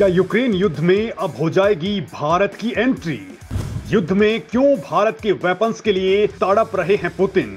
क्या यूक्रेन युद्ध में अब हो जाएगी भारत की एंट्री? युद्ध में क्यों भारत के वेपन्स के लिए तड़प रहे हैं पुतिन?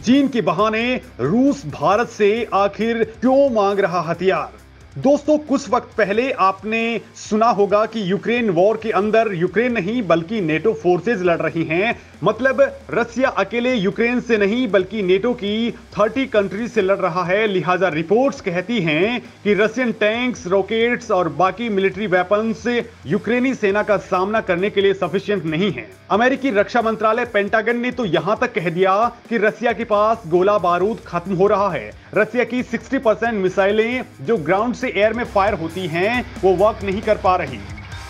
चीन के बहाने रूस भारत से आखिर क्यों मांग रहा हथियार? दोस्तों, कुछ वक्त पहले आपने सुना होगा कि यूक्रेन वॉर के अंदर यूक्रेन नहीं बल्कि नेटो फोर्सेज लड़ रही हैं। मतलब रसिया अकेले यूक्रेन से नहीं बल्कि नेटो की 30 कंट्री से लड़ रहा है। लिहाजा रिपोर्ट्स कहती हैं कि रशियन टैंक्स, रॉकेट्स और बाकी मिलिट्री वेपन्स यूक्रेनी सेना का सामना करने के लिए सफिशिएंट नहीं है। अमेरिकी रक्षा मंत्रालय पेंटागन ने तो यहां तक कह दिया कि रसिया के पास गोला बारूद खत्म हो रहा है। रसिया की 60% मिसाइलें जो ग्राउंड से एयर में फायर होती हैं वो वर्क नहीं कर पा रही।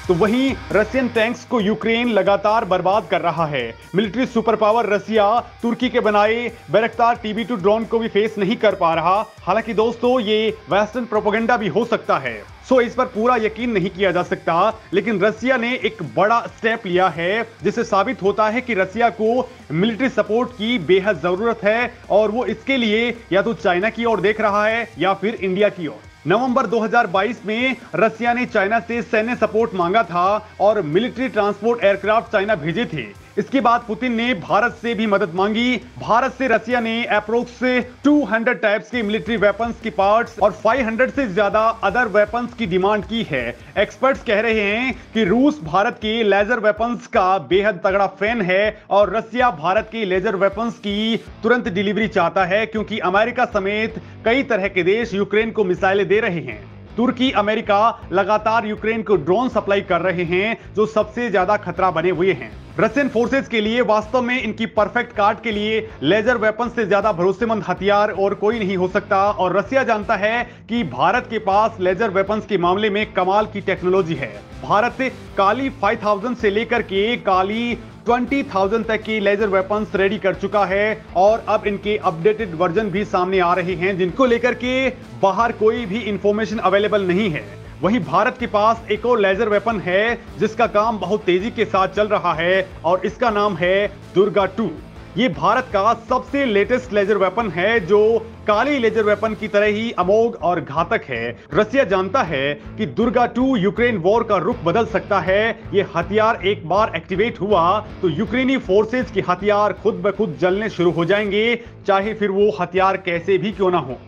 तो वहीं रशियन टैंक्स को यूक्रेन लगातार बर्बाद कर रहा है। मिलिट्री सुपर पावर रसिया तुर्की के बनाए बैरक्तार TB2 ड्रोन को भी फेस नहीं कर पा रहा। हालांकि दोस्तों, ये वेस्टर्न प्रोपेगेंडा भी हो सकता है, सो इस पर पूरा यकीन नहीं किया जा सकता। लेकिन रसिया ने एक बड़ा स्टेप लिया है जिससे साबित होता है कि रसिया को मिलिट्री सपोर्ट की बेहद जरूरत है और वो इसके लिए या तो चाइना की ओर देख रहा है या फिर इंडिया की ओर। नवंबर 2022 में रसिया ने चाइना से सैन्य सपोर्ट मांगा था और मिलिट्री ट्रांसपोर्ट एयरक्राफ्ट चाइना भेजे थे। इसके बाद पुतिन ने भारत से भी मदद मांगी। भारत से रसिया ने अप्रोक्स 200 टाइप्स के मिलिट्री वेपन्स की पार्ट्स और 500 से ज्यादा अदर वेपन्स की डिमांड की है। एक्सपर्ट्स कह रहे हैं कि रूस भारत के लेजर वेपन्स का बेहद तगड़ा फैन है और रसिया भारत के लेजर वेपन्स की तुरंत डिलीवरी चाहता है, क्योंकि अमेरिका समेत कई तरह के देश यूक्रेन को मिसाइलें दे रहे हैं। तुर्की, अमेरिका लगातार यूक्रेन को ड्रोन सप्लाई कर रहे हैं जो सबसे ज्यादा खतरा बने हुए हैं। रशियन फोर्सेज के लिए वास्तव में इनकी परफेक्ट कार्ड के लिए लेजर वेपन से ज्यादा भरोसेमंद हथियार और कोई नहीं हो सकता। और रसिया जानता है कि भारत के पास लेजर वेपन्स के मामले में कमाल की टेक्नोलॉजी है। भारत काली 5000 से लेकर के काली 20,000 तक की लेजर वेपन्स रेडी कर चुका है और अब इनके अपडेटेड वर्जन भी सामने आ रहे हैं जिनको लेकर के बाहर कोई भी इंफॉर्मेशन अवेलेबल नहीं है। वहीं भारत के पास एक और लेजर वेपन है जिसका काम बहुत तेजी के साथ चल रहा है और इसका नाम है दुर्गा 2। ये भारत का सबसे लेटेस्ट लेजर वेपन है जो काली लेजर वेपन की तरह ही अमोघ और घातक है। रसिया जानता है कि दुर्गा 2 यूक्रेन वॉर का रुख बदल सकता है। ये हथियार एक बार एक्टिवेट हुआ तो यूक्रेनी फोर्सेज के हथियार खुद ब खुद जलने शुरू हो जाएंगे, चाहे फिर वो हथियार कैसे भी क्यों ना हो।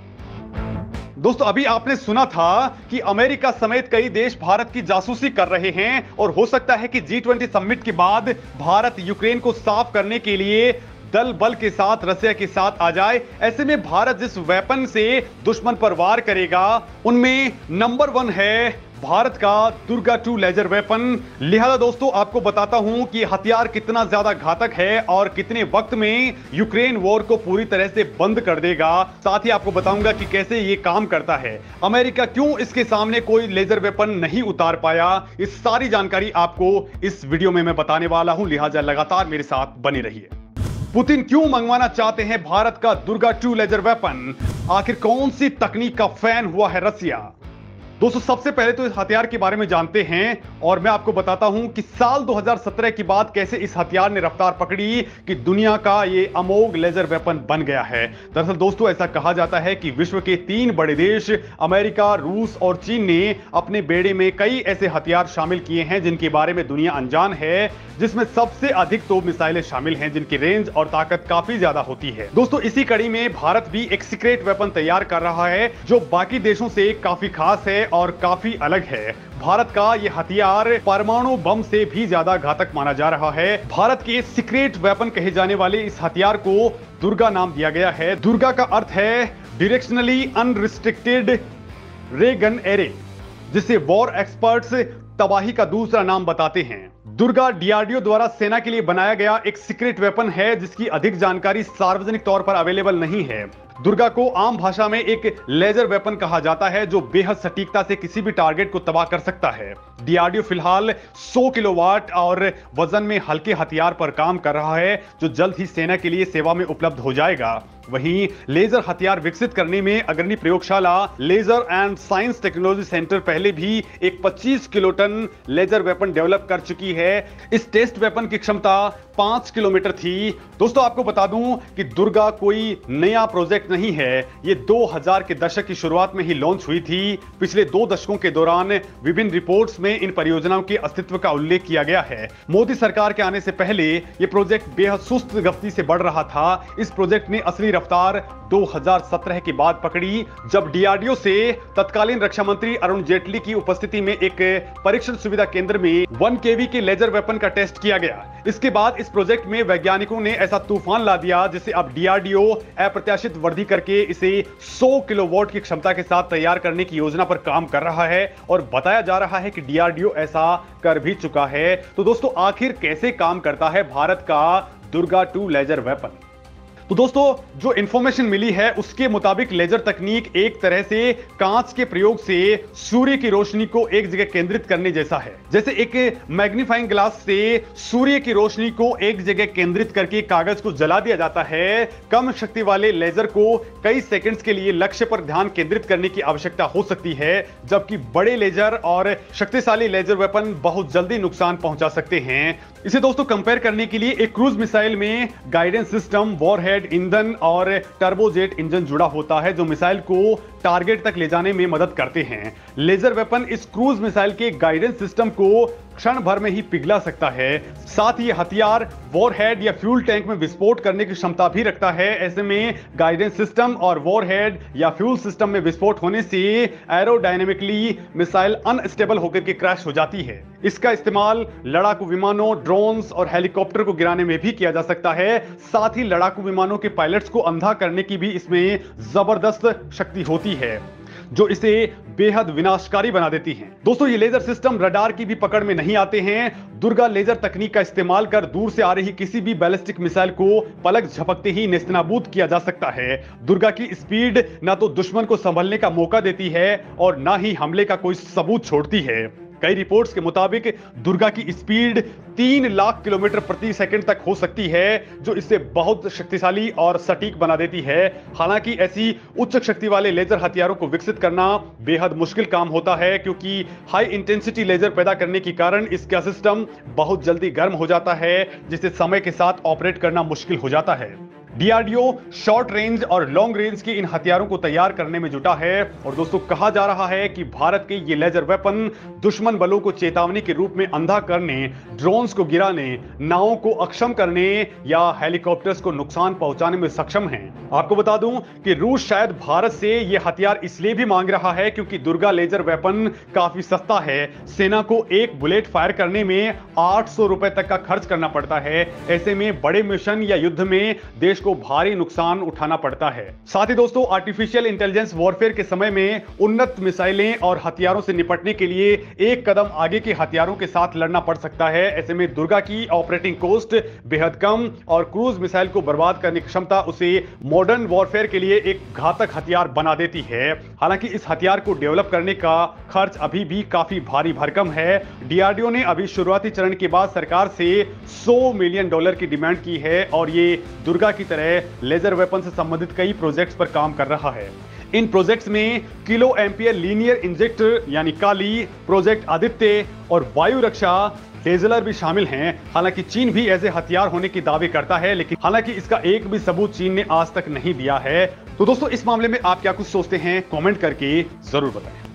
दोस्तों, अभी आपने सुना था कि अमेरिका समेत कई देश भारत की जासूसी कर रहे हैं और हो सकता है कि G20 समिट के बाद भारत यूक्रेन को साफ करने के लिए दल बल के साथ रसिया के साथ आ जाए। ऐसे में भारत जिस वेपन से दुश्मन पर वार करेगा उनमें नंबर 1 है भारत का दुर्गा 2 लेजर वेपन। लिहाजा दोस्तों, आपको बताता हूं कि हथियार कितना ज्यादा घातक है और कितने वक्त में यूक्रेन वॉर को पूरी तरह से बंद कर देगा। साथ ही आपको बताऊंगा कि कैसे ये काम करता है, अमेरिका क्यों इसके सामने कोई लेजर वेपन नहीं उतार पाया। इस सारी जानकारी आपको इस वीडियो में मैं बताने वाला हूं, लिहाजा लगातार मेरे साथ बने रहिए। पुतिन क्यों मंगवाना चाहते हैं भारत का दुर्गा 2 लेजर वेपन? आखिर कौन सी तकनीक का फैन हुआ है रसिया? दोस्तों, सबसे पहले तो इस हथियार के बारे में जानते हैं और मैं आपको बताता हूं कि साल 2017 के बाद कैसे इस हथियार ने रफ्तार पकड़ी कि दुनिया का ये अमोघ लेजर वेपन बन गया है। दरअसल दोस्तों, ऐसा कहा जाता है कि विश्व के 3 बड़े देश अमेरिका, रूस और चीन ने अपने बेड़े में कई ऐसे हथियार शामिल किए हैं जिनके बारे में दुनिया अनजान है, जिसमें सबसे अधिक तो मिसाइलें शामिल हैं जिनकी रेंज और ताकत काफी ज्यादा होती है। दोस्तों, इसी कड़ी में भारत भी एक सीक्रेट वेपन तैयार कर रहा है जो बाकी देशों से काफी खास है और काफी अलग है। भारत का यह हथियार परमाणु बम से भी ज्यादा घातक माना जा रहा है। भारत के सीक्रेट वेपन कहे जाने वाले इस हथियार को दुर्गा नाम दिया गया है। दुर्गा का अर्थ है डायरेक्शनली अनरिस्ट्रिक्टेड रे गन एरे, जिसे वॉर एक्सपर्ट्स तबाही का दूसरा नाम बताते हैं। दुर्गा DRDO द्वारा सेना के लिए बनाया गया एक सीक्रेट वेपन है जिसकी अधिक जानकारी सार्वजनिक तौर पर अवेलेबल नहीं है। दुर्गा को आम भाषा में एक लेजर वेपन कहा जाता है जो बेहद सटीकता से किसी भी टारगेट को तबाह कर सकता है। DRDO फिलहाल 100 किलोवाट और वजन में हल्के हथियार पर काम कर रहा है जो जल्द ही सेना के लिए सेवा में उपलब्ध हो जाएगा। वहीं लेजर हथियार विकसित करने में अग्रणी प्रयोगशाला laser and science technology centre पहले भी एक 25 किलोटन लेजर वेपन डेवलप कर चुकी है। इस टेस्ट वेपन की क्षमता 5 किलोमीटर थी। दोस्तों, आपको बता दूं कि दुर्गा कोई नया प्रोजेक्ट प्रोजेक्ट नहीं है, ये 2000 के दशक की शुरुआत में ही लॉन्च हुई थी। पिछले 2 दशकों के दौरान विभिन्न रिपोर्ट्स में इन परियोजनाओं के अस्तित्व का उल्लेख किया गया है। मोदी सरकार के आने से पहले ये प्रोजेक्ट बेहद सुस्त गति से बढ़ रहा था। इस प्रोजेक्ट ने असली रफ्तार 2017 के बाद पकड़ी, जब डीआरडीओ से तत्कालीन रक्षा मंत्री अरुण जेटली की उपस्थिति में एक परीक्षण सुविधा केंद्र में 1 केवी के लेजर वेपन का टेस्ट किया गया। इसके बाद इस प्रोजेक्ट में वैज्ञानिकों ने ऐसा तूफान ला दिया जिसे अब डीआरडीओ अप्रत्याशित वृद्धि करके इसे 100 किलोवाट की क्षमता के साथ तैयार करने की योजना पर काम कर रहा है और बताया जा रहा है कि डीआरडीओ ऐसा कर भी चुका है। तो दोस्तों, आखिर कैसे काम करता है भारत का दुर्गा 2 लेजर वेपन? तो दोस्तों, जो इंफॉर्मेशन मिली है उसके मुताबिक लेजर तकनीक एक तरह से कांच के प्रयोग से सूर्य की रोशनी को एक जगह केंद्रित करने जैसा है। जैसे एक मैग्नीफाइंग ग्लास से सूर्य की रोशनी को एक जगह केंद्रित करके कागज को जला दिया जाता है, कम शक्ति वाले लेजर को कई सेकंड्स के लिए लक्ष्य पर ध्यान केंद्रित करने की आवश्यकता हो सकती है, जबकि बड़े लेजर और शक्तिशाली लेजर वेपन बहुत जल्दी नुकसान पहुंचा सकते हैं। इसे दोस्तों कंपेयर करने के लिए एक क्रूज मिसाइल में गाइडेंस सिस्टम, वॉरहेड, ईंधन और टर्बोजेट इंजन जुड़ा होता है जो मिसाइल को टारगेट तक ले जाने में मदद करते हैं। लेजर वेपन इस क्रूज मिसाइल के गाइडेंस सिस्टम को क्षण भर में ही पिघला सकता है। साथ ही हथियार वॉरहेड या फ्यूल टैंक में विस्फोट करने की क्षमता भी रखता है। ऐसे में गाइडेंस सिस्टम और वॉरहेड या फ्यूल सिस्टम में विस्फोट होने से एरोडायनेमिकली मिसाइल अनस्टेबल होकर के क्रैश हो जाती है। इसका इस्तेमाल लड़ाकू विमानों, ड्रोन्स और हेलीकॉप्टर को गिराने में भी किया जा सकता है। साथ ही लड़ाकू विमानों के पायलट्स को अंधा करने की भी इसमें जबरदस्त शक्ति होती है जो इसे बेहद विनाशकारी बना देती हैं। दोस्तों, ये लेजर सिस्टम रडार की भी पकड़ में नहीं आते हैं। दुर्गा लेजर तकनीक का इस्तेमाल कर दूर से आ रही किसी भी बैलिस्टिक मिसाइल को पलक झपकते ही नेस्तनाबूद किया जा सकता है। दुर्गा की स्पीड ना तो दुश्मन को संभलने का मौका देती है और ना ही हमले का कोई सबूत छोड़ती है। कई रिपोर्ट्स के मुताबिक दुर्गा की स्पीड 3 लाख किलोमीटर प्रति सेकंड तक हो सकती है, जो इसे बहुत शक्तिशाली और सटीक बना देती है। हालांकि ऐसी उच्च शक्ति वाले लेजर हथियारों को विकसित करना बेहद मुश्किल काम होता है, क्योंकि हाई इंटेंसिटी लेजर पैदा करने के कारण इसका सिस्टम बहुत जल्दी गर्म हो जाता है, जिससे समय के साथ ऑपरेट करना मुश्किल हो जाता है। डीआरडीओ शॉर्ट रेंज और लॉन्ग रेंज के इन हथियारों को तैयार करने में जुटा है। और दोस्तों, कहा जा रहा है कि भारत के ये लेजर वेपन दुश्मन बलों को चेतावनी के रूप में अंधा करने, ड्रोन्स को गिराने, नावों को अक्षम करने या हेलीकॉप्टर्स को नुकसान पहुंचाने में सक्षम हैं। आपको बता दूं कि रूस शायद भारत से ये हथियार इसलिए भी मांग रहा है क्योंकि दुर्गा लेजर वेपन काफी सस्ता है। सेना को एक बुलेट फायर करने में 800 रुपए तक का खर्च करना पड़ता है। ऐसे में बड़े मिशन या युद्ध में देश को भारी नुकसान उठाना पड़ता है। साथ ही दोस्तों, आर्टिफिशियल इंटेलिजेंस वॉरफेयर के समय में उन्नत मिसाइलें और हथियारों से निपटने के लिए एक कदम आगे के हथियारों के साथ लड़ना पड़ सकता है। ऐसे में दुर्गा की ऑपरेटिंग कॉस्ट बेहद कम और क्रूज मिसाइल को बर्बाद करने की क्षमता उसे मॉडर्न वॉरफेयर के लिए एक घातक हथियार बना देती है। हालांकि इस हथियार को डेवलप करने का खर्च अभी भी काफी भारी भरकम है। डीआरडीओ ने अभी शुरुआती चरण के बाद सरकार से $100 मिलियन की डिमांड की है और ये दुर्गा की तरह लेजर वेपन से संबंधित कई प्रोजेक्ट्स पर काम कर रहा है। इन प्रोजेक्ट्स में किलो एम्पियर लीनियर इंजेक्टर यानी काली, प्रोजेक्ट आदित्य और वायु रक्षा डेजलर भी शामिल हैं। हालांकि चीन भी ऐसे हथियार होने की दावे करता है, लेकिन हालांकि इसका एक भी सबूत चीन ने आज तक नहीं दिया है। तो दोस्तों, इस मामले में आप क्या कुछ सोचते हैं, कमेंट करके जरूर बताएं।